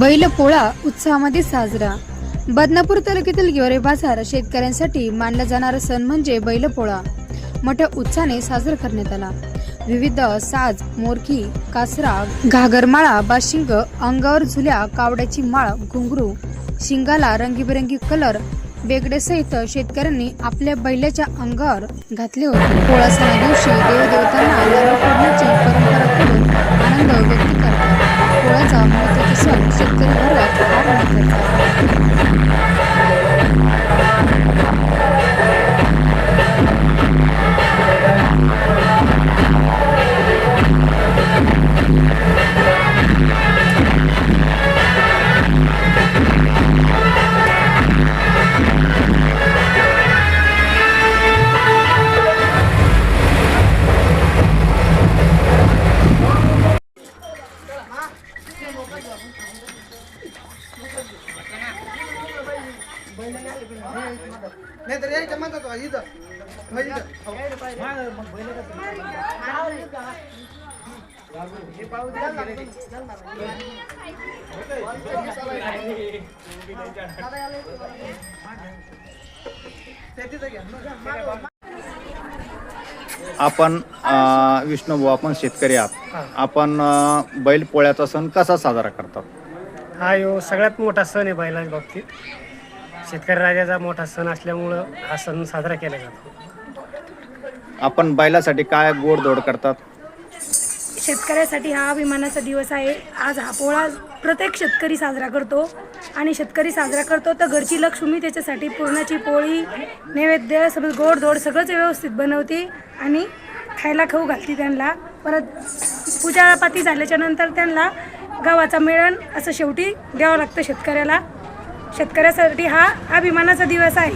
बैलपोळा उत्साहामध्ये साजरा. बदनापूर तालुक्यातील गेवरे बाजार शेतकऱ्यांसाठी मानला जाणारा सण म्हणजे बैलपोळा मोठ्या उत्साहाने साजरा करण्यात आला. विविध साज, मोरकी, कासरा, घागरमाळा, बाशिंग, अंगावर झुल्या, कावड्याची माळ, घुंगरू, शिंगाला रंगीबेरंगी कलर बेगडेसहित शेतकऱ्यांनी आपल्या बैलाच्या अंगावर घातले होते. पोळा सणा दिवशी देवदेवतांना नारळ फोडण्याची परंपरा करून आनंद व्यक्त करतात. पोळ्याचा महत्त्वाचा सण शेतकरी वर्गात फार महत्त्वाचा. नाही तर यायचं म्हणतात इथं आपण विष्णुभाऊ आपण शेतकरी आहात. आपण बैल पोळ्याचा सण कसा साजरा करतात? हा यो सगळ्यात मोठा सण आहे बैलाच्या बाबतीत. शेतकरी राजाचा मोठा सण असल्यामुळं हा सण साजरा केला जातो. आपण बैलासाठी काय गोडधोड करतात? शेतकऱ्यासाठी हा अभिमानाचा दिवस आहे. आज हा पोळा प्रत्येक शेतकरी साजरा करतो आणि शेतकरी साजरा करतो तर घरची लक्ष्मी त्याच्यासाठी पुरणाची पोळी, नैवेद्य, सगळं गोडधोड सगळंच व्यवस्थित बनवते आणि खायला खाऊ घालते त्यांना. परत पूजापाती झाल्याच्या नंतर त्यांना गावाचा मेळण असं शेवटी द्यावं लागतं शेतकऱ्याला. शेतकऱ्यासाठी हा अभिमानाचा दिवस आहे.